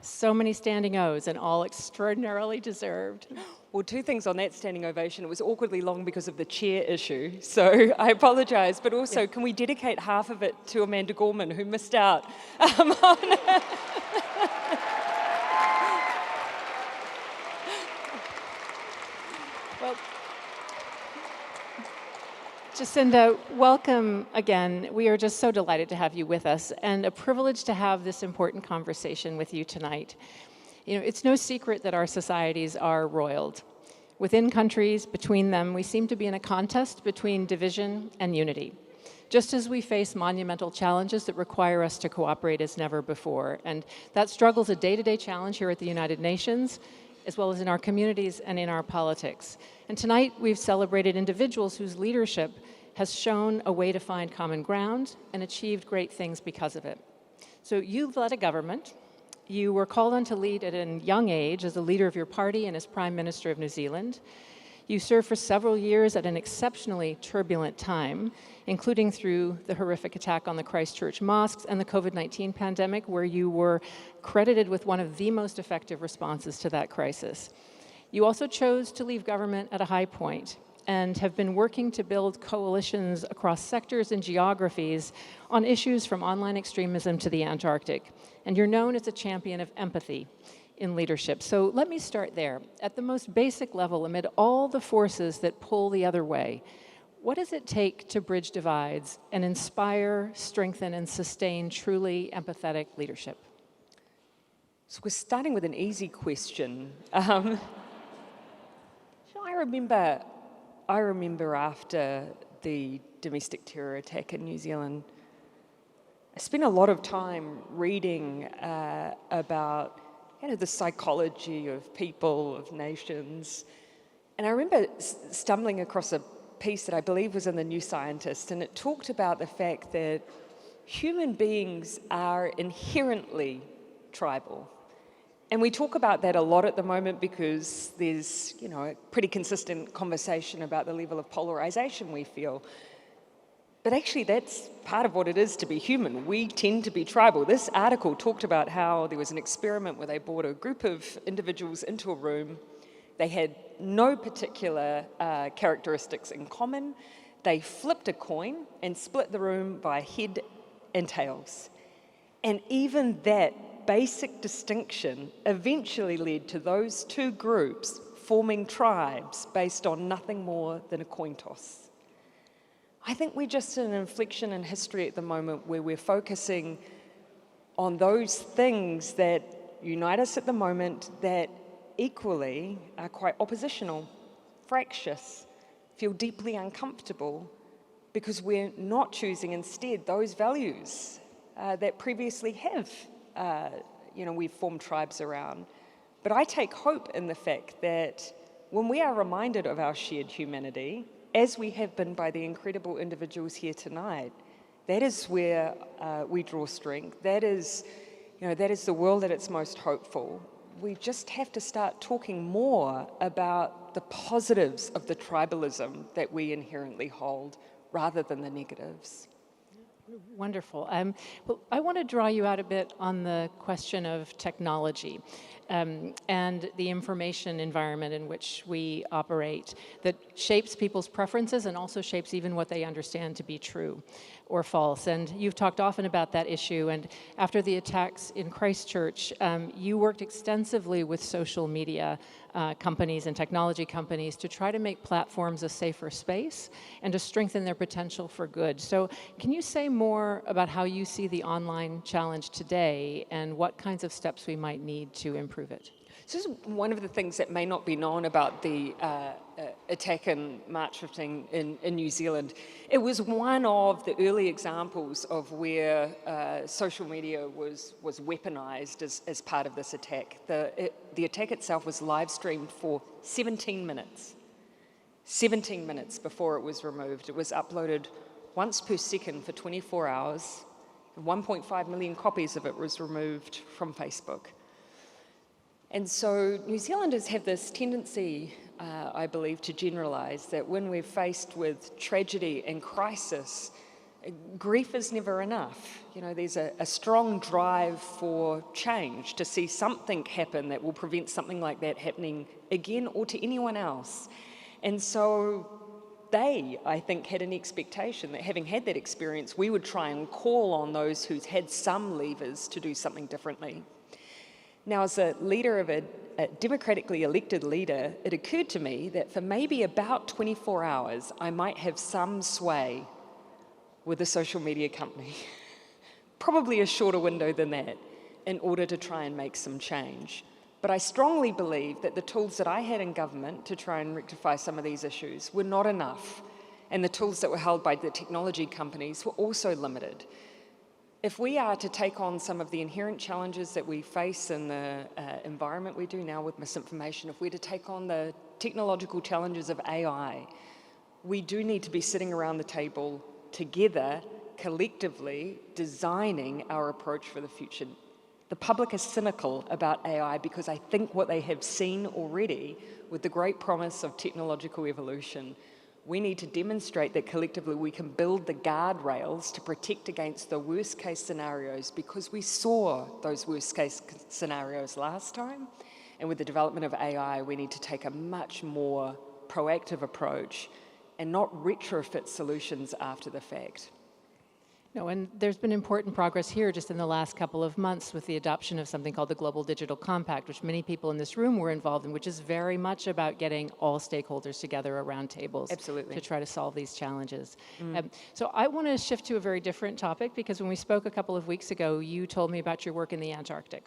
So many standing O's and all extraordinarily deserved. Well, two things on that standing ovation. It was awkwardly long because of the chair issue, so I apologise. But also, Can we dedicate half of it to Amanda Gorman, who missed out Well, Jacinda, welcome again. We are just so delighted to have you with us, and a privilege to have this important conversation with you tonight. You know, it's no secret that our societies are roiled. Within countries, between them, we seem to be in a contest between division and unity, just as we face monumental challenges that require us to cooperate as never before. And that struggle is a day-to-day challenge here at the United Nations, as well as in our communities and in our politics. And tonight, we've celebrated individuals whose leadership has shown a way to find common ground and achieved great things because of it. So you've led a government. You were called on to lead at a young age as the leader of your party and as Prime Minister of New Zealand. You served for several years at an exceptionally turbulent time, including through the horrific attack on the Christchurch mosques and the COVID-19 pandemic, where you were credited with one of the most effective responses to that crisis. You also chose to leave government at a high point and have been working to build coalitions across sectors and geographies on issues from online extremism to the Antarctic. And you're known as a champion of empathy in leadership. So let me start there. At the most basic level, amid all the forces that pull the other way, what does it take to bridge divides and inspire, strengthen, and sustain truly empathetic leadership? So we're starting with an easy question. I remember after the domestic terror attack in New Zealand, I spent a lot of time reading about the psychology of people, of nations. And I remember stumbling across a piece that I believe was in the New Scientist, and it talked about the fact that human beings are inherently tribal. And we talk about that a lot at the moment because there's, a pretty consistent conversation about the level of polarization we feel. But actually, that's part of what it is to be human. We tend to be tribal. This article talked about how there was an experiment where they brought a group of individuals into a room. They had no particular characteristics in common. They flipped a coin and split the room by head and tails. And even that basic distinction eventually led to those two groups forming tribes based on nothing more than a coin toss. I think we're just in an inflection in history at the moment where we're focusing on those things that unite us at the moment that equally are quite oppositional, fractious, feel deeply uncomfortable, because we're not choosing instead those values that previously have we've formed tribes around. But I take hope in the fact that when we are reminded of our shared humanity, as we have been by the incredible individuals here tonight, that is where we draw strength. That is the world at its most hopeful. We just have to start talking more about the positives of the tribalism that we inherently hold, rather than the negatives. Wonderful. Well, I want to draw you out a bit on the question of technology and the information environment in which we operate that shapes people's preferences and also shapes even what they understand to be true or false. And you've talked often about that issue. And after the attacks in Christchurch, you worked extensively with social media companies and technology companies to try to make platforms a safer space and to strengthen their potential for good. So can you say more about how you see the online challenge today and what kinds of steps we might need to improve it? So this is one of the things that may not be known about the attack in March 15 in New Zealand. It was one of the early examples of where social media was weaponized as part of this attack. The attack itself was live streamed for 17 minutes. 17 minutes before it was removed. It was uploaded once per second for 24 hours. 1.5 million copies of it was removed from Facebook. And so New Zealanders have this tendency, I believe, to generalise that when we're faced with tragedy and crisis, grief is never enough. You know, there's a strong drive for change, to see something happen that will prevent something like that happening again or to anyone else. And so they, I think, had an expectation that having had that experience, we would try and call on those who's had some levers to do something differently. Now, as a leader of a democratically elected leader, it occurred to me that for maybe about 24 hours, I might have some sway with a social media company, probably a shorter window than that, in order to try and make some change. But I strongly believe that the tools that I had in government to try and rectify some of these issues were not enough, and the tools that were held by the technology companies were also limited. If we are to take on some of the inherent challenges that we face in the environment we do now with misinformation, if we're to take on the technological challenges of AI, we do need to be sitting around the table together, collectively, designing our approach for the future. The public is cynical about AI because I think what they have seen already with the great promise of technological evolution, we need to demonstrate that collectively we can build the guardrails to protect against the worst case scenarios, because we saw those worst case scenarios last time. And with the development of AI, we need to take a much more proactive approach and not retrofit solutions after the fact. No, and there's been important progress here just in the last couple of months with the adoption of something called the Global Digital Compact, which many people in this room were involved in, which is very much about getting all stakeholders together around tables. Absolutely. To try to solve these challenges. So I want to shift to a very different topic, because when we spoke a couple of weeks ago, you told me about your work in the Antarctic.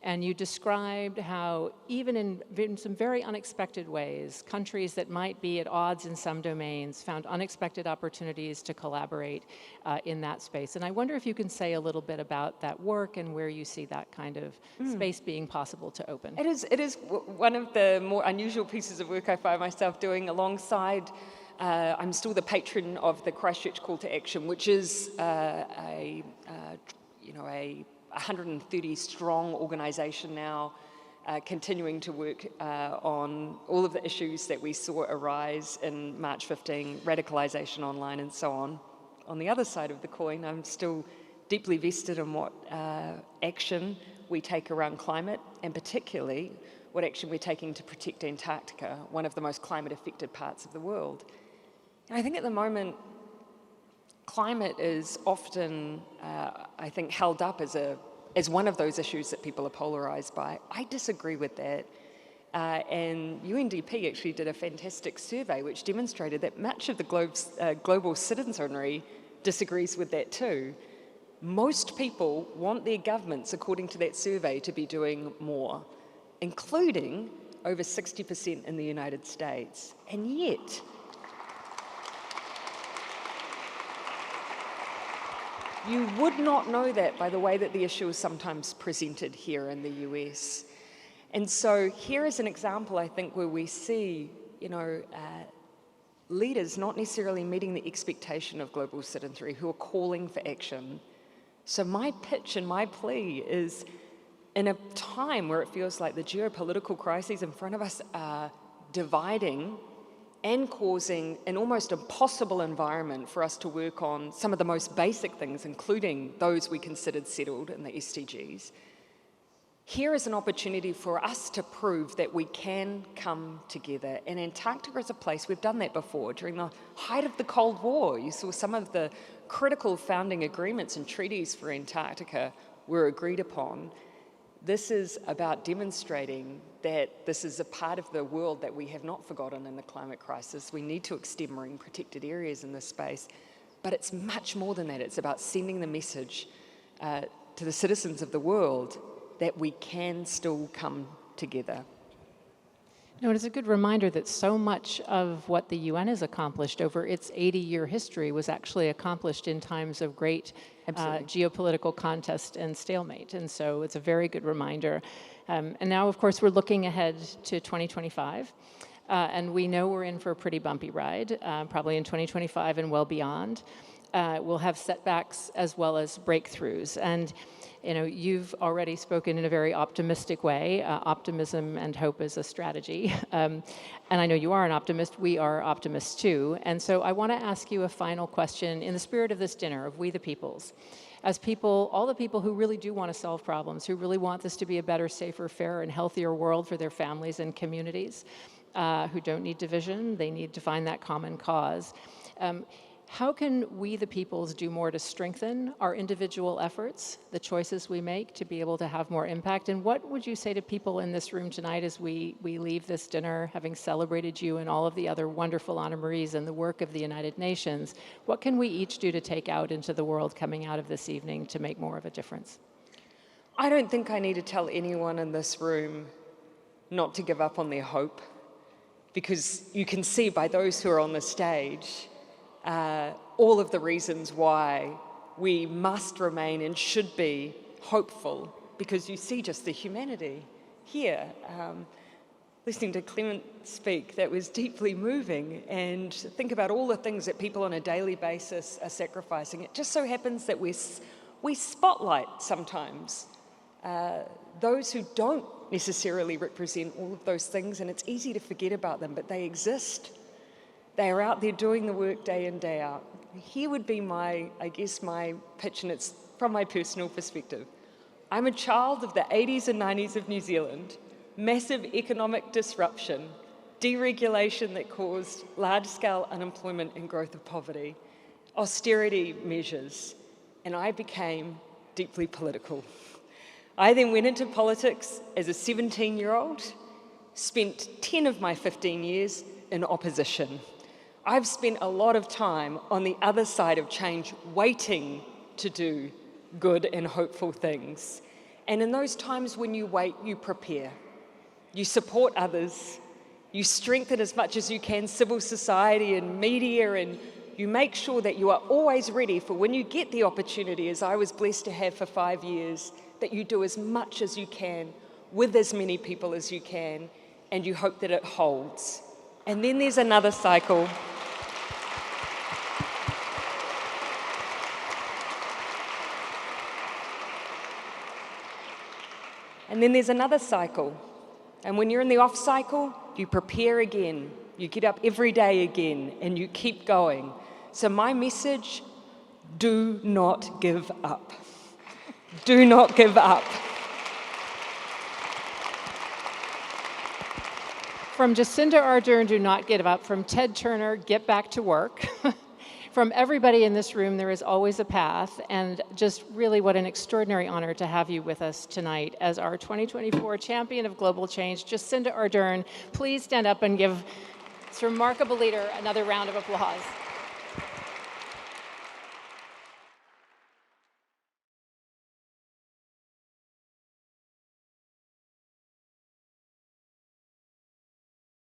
And you described how even in some very unexpected ways, countries that might be at odds in some domains found unexpected opportunities to collaborate in that space. And I wonder if you can say a little bit about that work and where you see that kind of space being possible to open. It is one of the more unusual pieces of work I find myself doing alongside. I'm still the patron of the Christchurch Call to Action, which is a 130 strong organisation now, continuing to work on all of the issues that we saw arise in March 15, radicalisation online and so on. On the other side of the coin, I'm still deeply vested in what action we take around climate, and particularly what action we're taking to protect Antarctica, one of the most climate-affected parts of the world. And I think at the moment, climate is often, I think, held up as one of those issues that people are polarised by. I disagree with that. And UNDP actually did a fantastic survey which demonstrated that much of the global citizenry disagrees with that too. Most people want their governments, according to that survey, to be doing more, including over 60% in the United States. And yet, you would not know that by the way that the issue is sometimes presented here in the US. And so here is an example, I think, where we see, leaders not necessarily meeting the expectation of global citizenry who are calling for action. So my pitch and my plea is, in a time where it feels like the geopolitical crises in front of us are dividing and causing an almost impossible environment for us to work on some of the most basic things, including those we considered settled in the SDGs, here is an opportunity for us to prove that we can come together. And Antarctica is a place, we've done that before. During the height of the Cold War, you saw some of the critical founding agreements and treaties for Antarctica were agreed upon. This is about demonstrating that this is a part of the world that we have not forgotten in the climate crisis. We need to extend marine protected areas in this space, but it's much more than that. It's about sending the message to the citizens of the world that we can still come together. No, it is a good reminder that so much of what the UN has accomplished over its 80-year history was actually accomplished in times of great geopolitical contest and stalemate. And so it's a very good reminder. And now, of course, we're looking ahead to 2025. And we know we're in for a pretty bumpy ride, probably in 2025 and well beyond. We'll have setbacks as well as breakthroughs. And You've already spoken in a very optimistic way. Optimism and hope is a strategy. And I know you are an optimist. We are optimists too. And so I want to ask you a final question in the spirit of this dinner, of We the Peoples. As people, all the people who really do want to solve problems, who really want this to be a better, safer, fairer, and healthier world for their families and communities, who don't need division, they need to find that common cause. How can we, the peoples, do more to strengthen our individual efforts, the choices we make to be able to have more impact? And what would you say to people in this room tonight as we leave this dinner, having celebrated you and all of the other wonderful honorees and the work of the United Nations? What can we each do to take out into the world coming out of this evening to make more of a difference? I don't think I need to tell anyone in this room not to give up on their hope, because you can see by those who are on the stage all of the reasons why we must remain and should be hopeful, because you see just the humanity here. Listening to Clement speak, that was deeply moving, and think about all the things that people on a daily basis are sacrificing. It just so happens that we spotlight sometimes those who don't necessarily represent all of those things, and it's easy to forget about them, but they exist. They are out there doing the work day in, day out. Here would be my pitch, and it's from my personal perspective. I'm a child of the 80s and 90s of New Zealand, massive economic disruption, deregulation that caused large-scale unemployment and growth of poverty, austerity measures, and I became deeply political. I then went into politics as a 17-year-old, spent 10 of my 15 years in opposition. I've spent a lot of time on the other side of change, waiting to do good and hopeful things. And in those times when you wait, you prepare. You support others. You strengthen as much as you can civil society and media, and you make sure that you are always ready for when you get the opportunity, as I was blessed to have for 5 years, that you do as much as you can with as many people as you can, and you hope that it holds. And then there's another cycle. And then there's another cycle. And when you're in the off cycle, you prepare again. You get up every day again, and you keep going. So my message, do not give up. Do not give up. From Jacinda Ardern, do not give up. From Ted Turner, get back to work. From everybody in this room, there is always a path, and just really what an extraordinary honor to have you with us tonight as our 2024 Champion of Global Change, Jacinda Ardern. Please stand up and give this remarkable leader another round of applause.